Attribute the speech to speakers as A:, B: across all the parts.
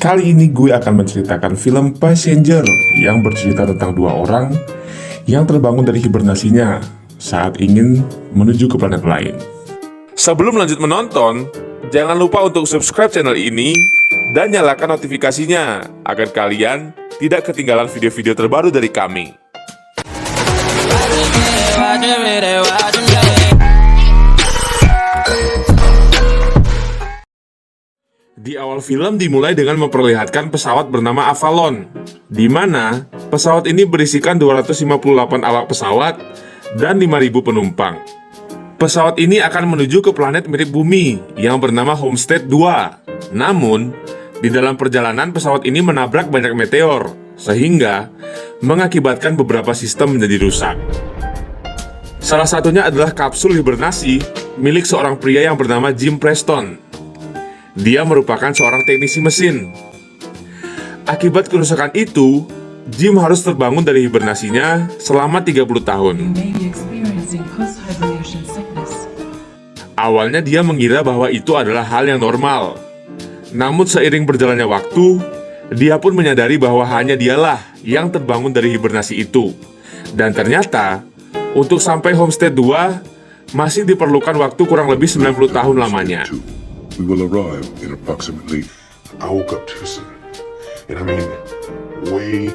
A: Kali ini gue akan menceritakan film Passenger yang bercerita tentang dua orang yang terbangun dari hibernasinya saat ingin menuju ke planet lain. Sebelum lanjut menonton, jangan lupa untuk subscribe channel ini dan nyalakan notifikasinya agar kalian tidak ketinggalan video-video terbaru dari kami. Di awal film dimulai dengan memperlihatkan pesawat bernama Avalon, di mana pesawat ini berisikan 258 awak pesawat dan 5.000 penumpang. Pesawat ini akan menuju ke planet mirip bumi yang bernama Homestead 2. Namun, di dalam perjalanan pesawat ini menabrak banyak meteor, sehingga mengakibatkan beberapa sistem menjadi rusak. Salah satunya adalah kapsul hibernasi milik seorang pria yang bernama Jim Preston. Dia merupakan seorang teknisi mesin. Akibat kerusakan itu, Jim harus terbangun dari hibernasinya selama 30 tahun. Awalnya dia mengira bahwa itu adalah hal yang normal. Namun seiring berjalannya waktu, dia pun menyadari bahwa hanya dialah yang terbangun dari hibernasi itu. Dan ternyata, untuk sampai Homestead 2, masih diperlukan waktu kurang lebih 90 tahun lamanya.
B: We will arrive in approximately. I woke up too soon. And I mean, way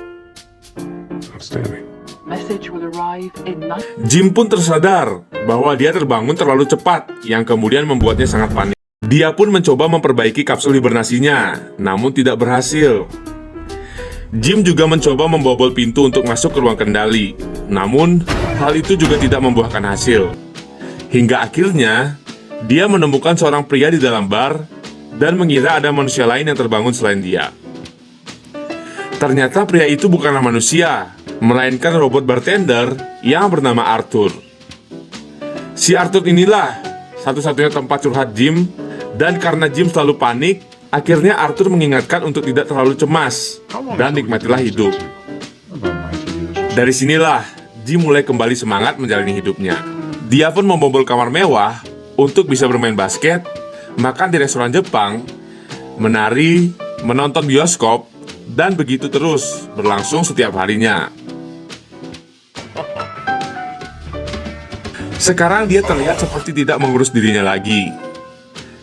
B: outstanding.
C: Message will arrive in
A: Jim pun tersadar bahwa dia terbangun terlalu cepat, yang kemudian membuatnya sangat panik. Dia pun mencoba memperbaiki kapsul hibernasinya, namun tidak berhasil. Jim juga mencoba membobol pintu untuk masuk ke ruang kendali, namun hal itu juga tidak membuahkan hasil. Hingga akhirnya dia menemukan seorang pria di dalam bar dan mengira ada manusia lain yang terbangun selain dia. Ternyata pria itu bukanlah manusia, melainkan robot bartender yang bernama Arthur. Si Arthur inilah satu-satunya tempat curhat Jim, dan karena Jim selalu panik, akhirnya Arthur mengingatkan untuk tidak terlalu cemas dan nikmatilah hidup. Dari sinilah Jim mulai kembali semangat menjalani hidupnya. Dia pun membobol kamar mewah untuk bisa bermain basket, makan di restoran Jepang, menari, menonton bioskop, dan begitu terus berlangsung setiap harinya. Sekarang dia terlihat seperti tidak mengurus dirinya lagi.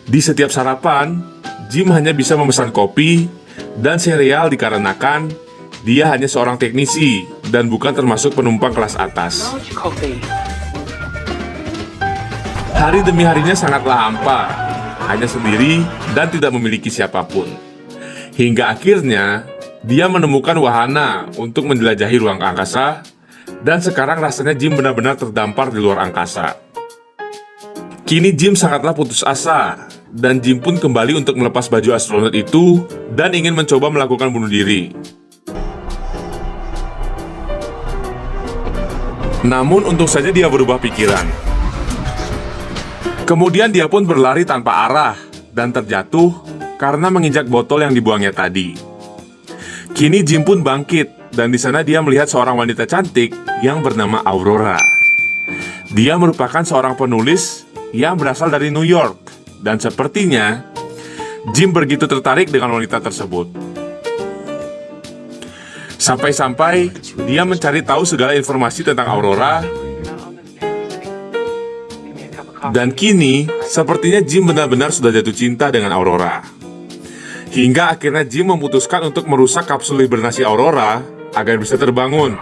A: Di setiap sarapan, Jim hanya bisa memesan kopi dan sereal dikarenakan dia hanya seorang teknisi dan bukan termasuk penumpang kelas atas.
C: coffee.
A: Hari demi harinya sangatlah hampa, hanya sendiri dan tidak memiliki siapapun. Hingga akhirnya, dia menemukan wahana untuk menjelajahi ruang angkasa, dan sekarang rasanya Jim benar-benar terdampar di luar angkasa. Kini Jim sangatlah putus asa, dan Jim pun kembali untuk melepas baju astronot itu dan ingin mencoba melakukan bunuh diri. Namun untung saja dia berubah pikiran. Kemudian dia pun berlari tanpa arah dan terjatuh karena menginjak botol yang dibuangnya tadi. Kini Jim pun bangkit dan di sana dia melihat seorang wanita cantik yang bernama Aurora. Dia merupakan seorang penulis yang berasal dari New York dan sepertinya Jim begitu tertarik dengan wanita tersebut. Sampai-sampai dia mencari tahu segala informasi tentang Aurora. Dan kini, sepertinya Jim benar-benar sudah jatuh cinta dengan Aurora. Hingga akhirnya Jim memutuskan untuk merusak kapsul hibernasi Aurora agar bisa terbangun.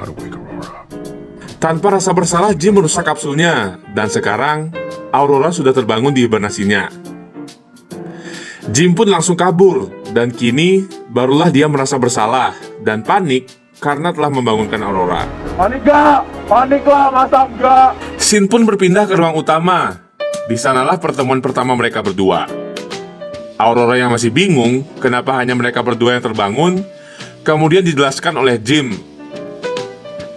A: Tanpa rasa bersalah, Jim merusak kapsulnya, dan sekarang Aurora sudah terbangun di hibernasinya. Jim pun langsung kabur, dan kini barulah dia merasa bersalah dan panik karena telah membangunkan Aurora.
D: Panik gak? Panik lah, masa enggak?
A: Scene pun berpindah ke ruang utama. Di sanalah pertemuan pertama mereka berdua. Aurora yang masih bingung kenapa hanya mereka berdua yang terbangun, kemudian dijelaskan oleh Jim.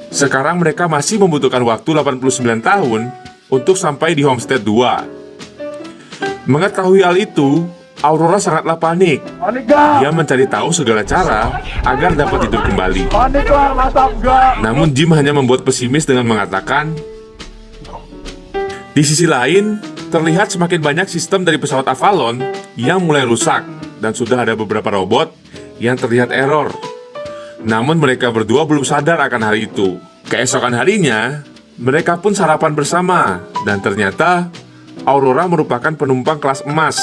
A: Sekarang mereka masih membutuhkan waktu 89 tahun untuk sampai di Homestead 2. Mengetahui hal itu, Aurora sangatlah panik.
D: Panik gak?
A: Dia mencari tahu segala cara agar dapat hidup kembali.
D: Panik lah, masa enggak?
A: Namun Jim hanya membuat pesimis dengan mengatakan, di sisi lain, terlihat semakin banyak sistem dari pesawat Avalon yang mulai rusak dan sudah ada beberapa robot yang terlihat error. Namun mereka berdua belum sadar akan hal itu. Keesokan harinya, mereka pun sarapan bersama, dan ternyata Aurora merupakan penumpang kelas emas.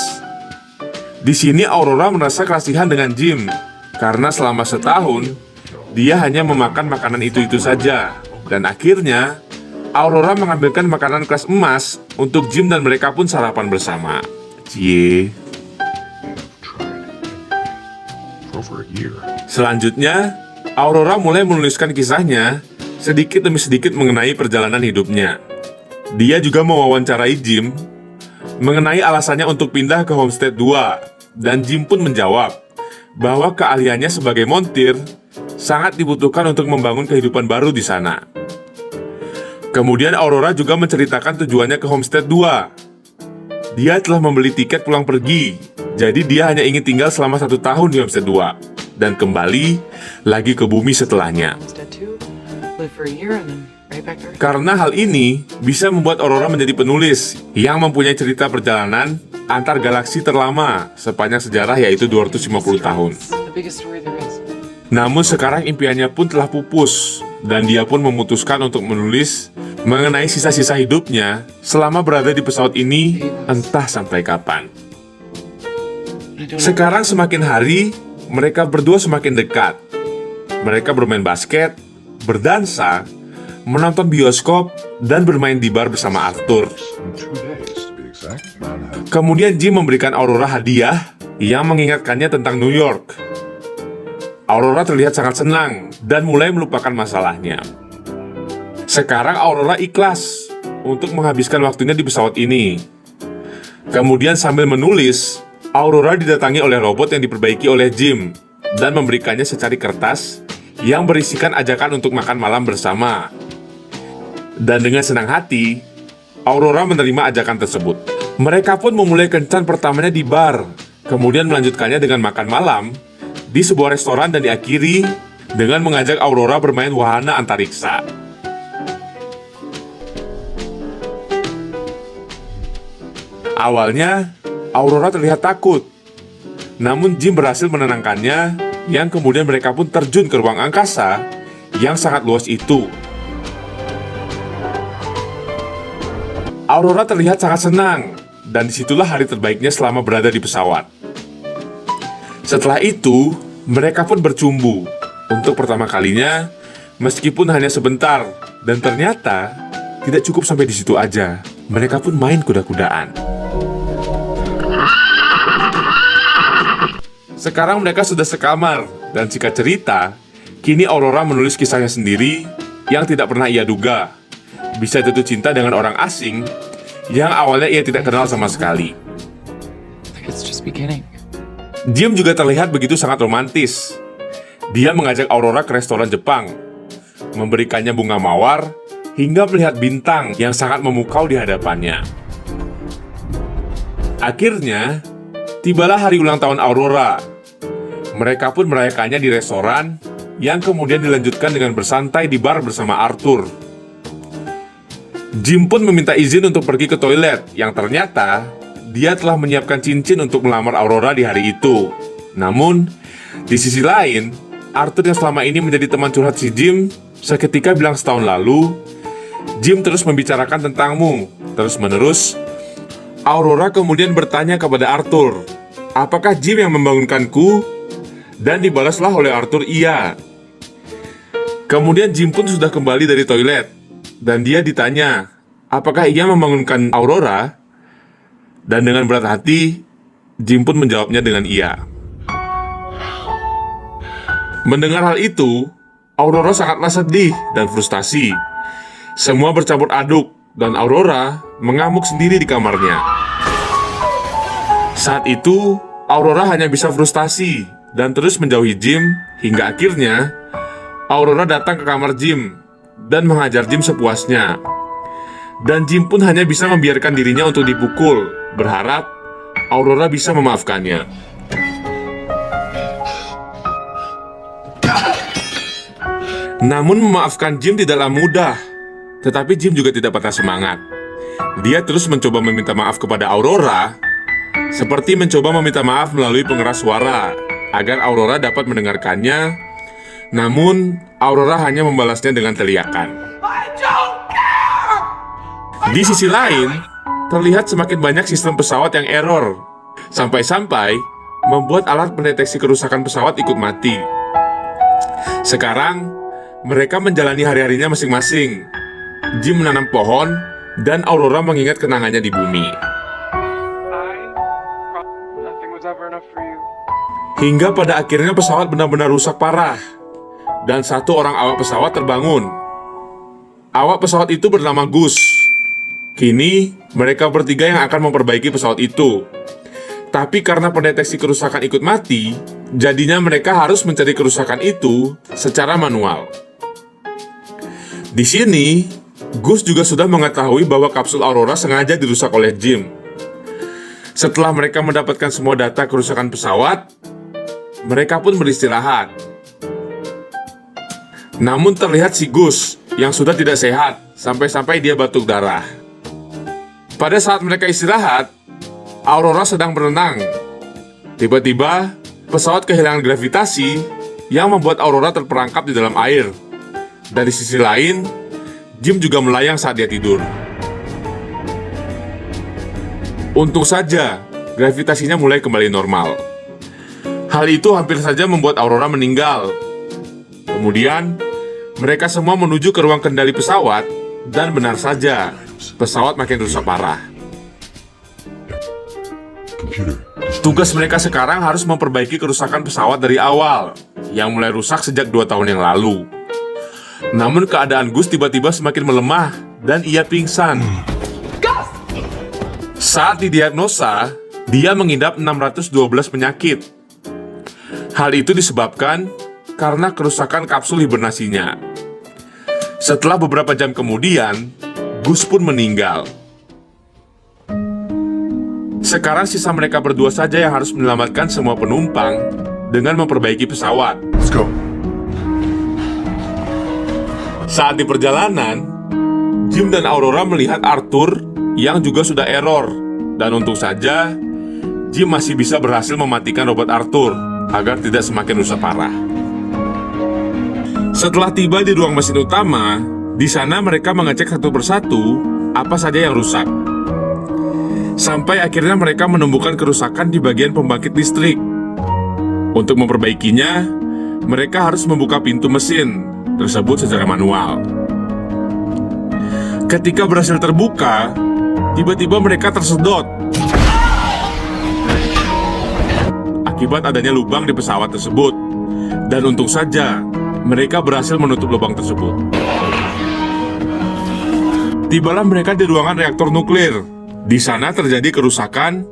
A: Di sini Aurora merasa kasihan dengan Jim, karena selama setahun, dia hanya memakan makanan itu-itu saja. Dan akhirnya, Aurora mengambilkan makanan kelas emas untuk Jim dan mereka pun sarapan bersama. Cie.
B: For over a year.
A: Selanjutnya, Aurora mulai menuliskan kisahnya sedikit demi sedikit mengenai perjalanan hidupnya. Dia juga mewawancarai Jim mengenai alasannya untuk pindah ke Homestead 2, dan Jim pun menjawab bahwa keahliannya sebagai montir sangat dibutuhkan untuk membangun kehidupan baru di sana. Kemudian Aurora juga menceritakan tujuannya ke Homestead 2. Dia telah membeli tiket pulang pergi, jadi dia hanya ingin tinggal selama 1 tahun di Homestead 2 dan kembali lagi ke bumi setelahnya.
C: Instead two, live for a year and then right back there.
A: Karena hal ini bisa membuat Aurora menjadi penulis yang mempunyai cerita perjalanan antar galaksi terlama sepanjang sejarah, yaitu 250 tahun.
C: The biggest story there is.
A: Namun sekarang impiannya pun telah pupus, dan dia pun memutuskan untuk menulis mengenai sisa-sisa hidupnya selama berada di pesawat ini entah sampai kapan.
C: I don't know.
A: Sekarang semakin hari, mereka berdua semakin dekat. Mereka bermain basket, berdansa, menonton bioskop, dan bermain di bar bersama Arthur.
B: In 2 days, to be exact.
A: Kemudian Jim memberikan Aurora hadiah yang mengingatkannya tentang New York. Aurora terlihat sangat senang dan mulai melupakan masalahnya. Sekarang Aurora ikhlas untuk menghabiskan waktunya di pesawat ini. Kemudian sambil menulis, Aurora didatangi oleh robot yang diperbaiki oleh Jim dan memberikannya secari kertas yang berisikan ajakan untuk makan malam bersama. Dan dengan senang hati, Aurora menerima ajakan tersebut. Mereka pun memulai kencan pertamanya di bar, kemudian melanjutkannya dengan makan malam di sebuah restoran dan diakhiri dengan mengajak Aurora bermain wahana antariksa. Awalnya, Aurora terlihat takut. Namun Jim berhasil menenangkannya, yang kemudian mereka pun terjun ke ruang angkasa yang sangat luas itu. Aurora terlihat sangat senang, dan disitulah hari terbaiknya selama berada di pesawat. Setelah itu, mereka pun bercumbu untuk pertama kalinya, meskipun hanya sebentar, dan ternyata tidak cukup sampai di situ aja. Mereka pun main kuda-kudaan. Sekarang mereka sudah sekamar, dan singkat cerita, kini Aurora menulis kisahnya sendiri yang tidak pernah ia duga. Bisa jatuh cinta dengan orang asing yang awalnya ia tidak kenal sama sekali.
C: I think it's just beginning.
A: Jim juga terlihat begitu sangat romantis. Dia mengajak Aurora ke restoran Jepang, memberikannya bunga mawar, hingga melihat bintang yang sangat memukau di hadapannya. Akhirnya, tibalah hari ulang tahun Aurora. Mereka pun merayakannya di restoran, yang kemudian dilanjutkan dengan bersantai di bar bersama Arthur. Jim pun meminta izin untuk pergi ke toilet, yang ternyata dia telah menyiapkan cincin untuk melamar Aurora di hari itu. Namun, di sisi lain, Arthur yang selama ini menjadi teman curhat si Jim, seketika bilang setahun lalu, Jim terus membicarakan tentangmu, terus-menerus. Aurora kemudian bertanya kepada Arthur, apakah Jim yang membangunkanku? Dan dibalaslah oleh Arthur, iya. Kemudian Jim pun sudah kembali dari toilet, dan dia ditanya, apakah ia membangunkan Aurora? Dan dengan berat hati, Jim pun menjawabnya dengan iya. Mendengar hal itu, Aurora sangatlah sedih dan frustasi. Semua bercampur aduk, dan Aurora mengamuk sendiri di kamarnya. Saat itu, Aurora hanya bisa frustasi dan terus menjauhi Jim, hingga akhirnya Aurora datang ke kamar Jim dan menghajar Jim sepuasnya. Dan Jim pun hanya bisa membiarkan dirinya untuk dipukul, berharap Aurora bisa memaafkannya. Namun memaafkan Jim tidaklah mudah. Tetapi Jim juga tidak patah semangat. Dia terus mencoba meminta maaf kepada Aurora, seperti mencoba meminta maaf melalui pengeras suara, agar Aurora dapat mendengarkannya. Namun, Aurora hanya membalasnya dengan teriakan. Di sisi lain, terlihat semakin banyak sistem pesawat yang error, sampai-sampai membuat alat pendeteksi kerusakan pesawat ikut mati. Sekarang, mereka menjalani hari-harinya masing-masing. Jim menanam pohon, dan Aurora mengingat kenangannya di bumi.
E: Nothing was ever enough for you.
A: Hingga pada akhirnya pesawat benar-benar rusak parah, dan satu orang awak pesawat terbangun. Awak pesawat itu bernama Gus. Kini, mereka bertiga yang akan memperbaiki pesawat itu. Tapi karena pendeteksi kerusakan ikut mati, jadinya mereka harus mencari kerusakan itu secara manual. Di sini, Gus juga sudah mengetahui bahwa kapsul Aurora sengaja dirusak oleh Jim. Setelah mereka mendapatkan semua data kerusakan pesawat, mereka pun beristirahat. Namun terlihat si Gus yang sudah tidak sehat, sampai-sampai dia batuk darah. Pada saat mereka istirahat, Aurora sedang berenang. Tiba-tiba, pesawat kehilangan gravitasi yang membuat Aurora terperangkap di dalam air. Dan di sisi lain, Jim juga melayang saat dia tidur. Untung saja, gravitasinya mulai kembali normal. Hal itu hampir saja membuat Aurora meninggal. Kemudian, mereka semua menuju ke ruang kendali pesawat, dan benar saja, pesawat makin rusak parah.
B: Computer.
A: Tugas mereka sekarang harus memperbaiki kerusakan pesawat dari awal, yang mulai rusak sejak 2 tahun yang lalu. Namun keadaan Gus tiba-tiba semakin melemah, dan ia pingsan. Saat didiagnosa, dia mengidap 612 penyakit. Hal itu disebabkan karena kerusakan kapsul hibernasinya. Setelah beberapa jam kemudian, Gus pun meninggal. Sekarang sisa mereka berdua saja yang harus menyelamatkan semua penumpang dengan memperbaiki pesawat.
B: Let's go.
A: Saat di perjalanan, Jim dan Aurora melihat Arthur yang juga sudah error. Dan untung saja, Jim masih bisa berhasil mematikan robot Arthur agar tidak semakin rusak parah. Setelah tiba di ruang mesin utama, di sana mereka mengecek satu persatu apa saja yang rusak. Sampai akhirnya mereka menemukan kerusakan di bagian pembangkit listrik. Untuk memperbaikinya, mereka harus membuka pintu mesin tersebut secara manual. Ketika berhasil terbuka, tiba-tiba mereka tersedot akibat adanya lubang di pesawat tersebut. Dan untung saja, mereka berhasil menutup lubang tersebut. Tibalah mereka di ruangan reaktor nuklir. Di sana terjadi kerusakan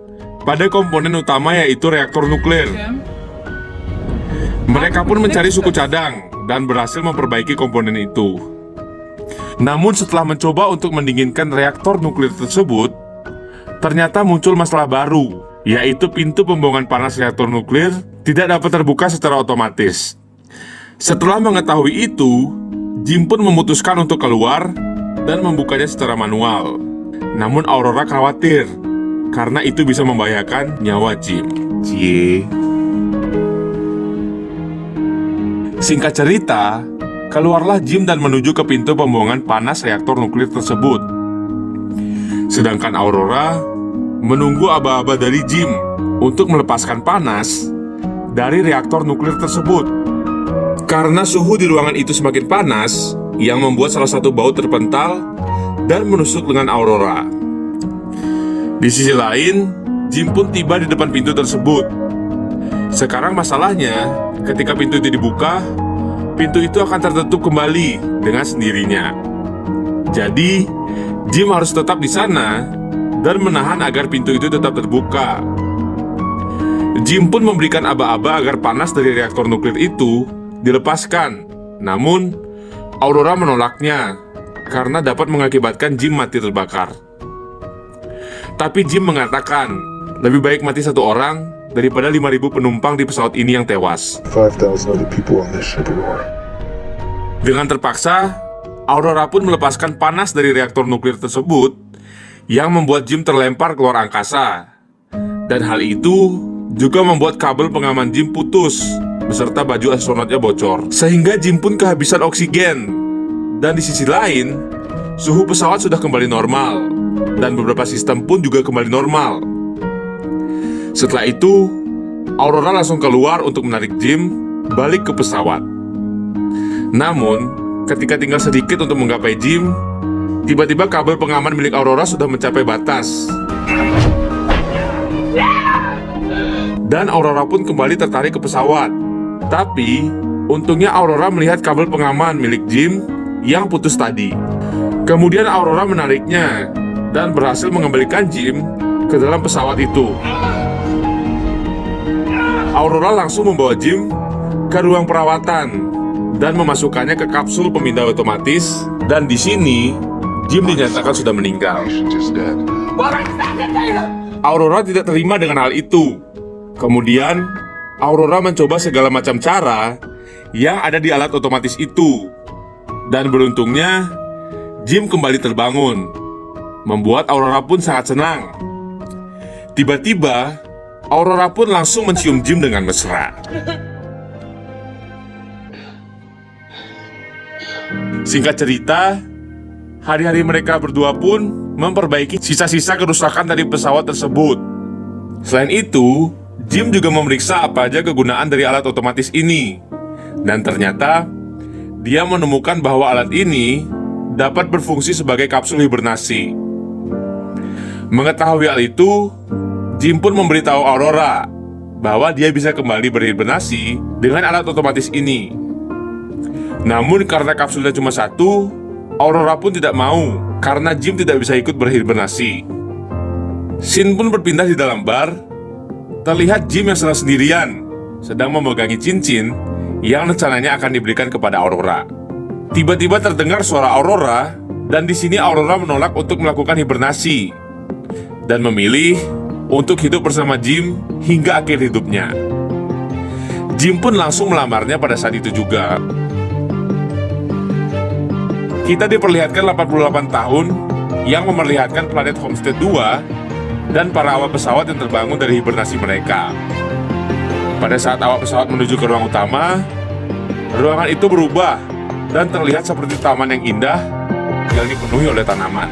A: pada komponen utama, yaitu reaktor nuklir. Mereka pun mencari suku cadang dan berhasil memperbaiki komponen itu. Namun setelah mencoba untuk mendinginkan reaktor nuklir tersebut, ternyata muncul masalah baru, yaitu pintu pembuangan panas reaktor nuklir tidak dapat terbuka secara otomatis. Setelah mengetahui itu, Jim pun memutuskan untuk keluar dan membukanya secara manual. Namun Aurora khawatir, karena itu bisa membahayakan nyawa Jim. Singkat cerita, keluarlah Jim dan menuju ke pintu pembuangan panas reaktor nuklir tersebut. Sedangkan Aurora menunggu aba-aba dari Jim untuk melepaskan panas dari reaktor nuklir tersebut. Karena suhu di ruangan itu semakin panas, yang membuat salah satu baut terpental dan menusuk dengan Aurora. Di sisi lain, Jim pun tiba di depan pintu tersebut. Sekarang masalahnya, ketika pintu itu dibuka, pintu itu akan tertutup kembali dengan sendirinya. Jadi, Jim harus tetap di sana dan menahan agar pintu itu tetap terbuka. Jim pun memberikan aba-aba agar panas dari reaktor nuklir itu dilepaskan. Namun, Aurora menolaknya karena dapat mengakibatkan Jim mati terbakar. Tapi Jim mengatakan, lebih baik mati satu orang daripada 5.000 penumpang di pesawat ini yang tewas.
B: 5,000 other people on this ship, Aurora.
A: Dengan terpaksa, Aurora pun melepaskan panas dari reaktor nuklir tersebut yang membuat Jim terlempar keluar angkasa. Dan hal itu juga membuat kabel pengaman Jim putus beserta baju astronotnya bocor, sehingga Jim pun kehabisan oksigen. Dan di sisi lain, suhu pesawat sudah kembali normal dan beberapa sistem pun juga kembali normal. Setelah itu, Aurora langsung keluar untuk menarik Jim balik ke pesawat. Namun, ketika tinggal sedikit untuk menggapai Jim, tiba-tiba kabel pengaman milik Aurora sudah mencapai batas. Dan Aurora pun kembali tertarik ke pesawat. Tapi, untungnya Aurora melihat kabel pengaman milik Jim yang putus tadi. Kemudian Aurora menariknya dan berhasil mengembalikan Jim ke dalam pesawat itu. Aurora langsung membawa Jim ke ruang perawatan dan memasukkannya ke kapsul pemindah otomatis. Dan di sini, Jim dinyatakan sudah meninggal.
B: Just dead.
A: Aurora tidak terima dengan hal itu. Kemudian, Aurora mencoba segala macam cara yang ada di alat otomatis itu. Dan beruntungnya, Jim kembali terbangun, membuat Aurora pun sangat senang. Tiba-tiba, Aurora pun langsung mencium Jim dengan mesra. Singkat cerita, hari-hari mereka berdua pun memperbaiki sisa-sisa kerusakan dari pesawat tersebut. Selain itu, Jim juga memeriksa apa aja kegunaan dari alat otomatis ini. Dan ternyata, dia menemukan bahwa alat ini dapat berfungsi sebagai kapsul hibernasi. Mengetahui hal itu, Jim pun memberitahu Aurora bahwa dia bisa kembali berhibernasi dengan alat otomatis ini. Namun karena kapsulnya cuma satu, Aurora pun tidak mau karena Jim tidak bisa ikut berhibernasi. Scene pun berpindah di dalam bar. Terlihat Jim yang sedang sendirian, sedang memegangi cincin yang rencananya akan diberikan kepada Aurora. Tiba-tiba terdengar suara Aurora, dan di sini Aurora menolak untuk melakukan hibernasi dan memilih untuk hidup bersama Jim hingga akhir hidupnya. Jim pun langsung melamarnya pada saat itu juga. Kita diperlihatkan 88 tahun yang memperlihatkan planet Homestead 2 dan para awak pesawat yang terbangun dari hibernasi mereka. Pada saat awak pesawat menuju ke ruang utama, ruangan itu berubah dan terlihat seperti taman yang indah yang dipenuhi oleh tanaman.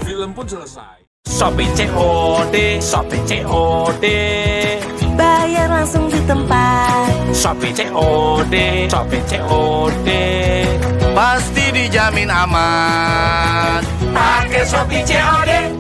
A: Film pun selesai.
F: Shopee COD, Shopee COD,
G: Bayar langsung di tempat.
F: Shopee COD, Shopee COD, pasti dijamin aman. Pakai Shopee COD.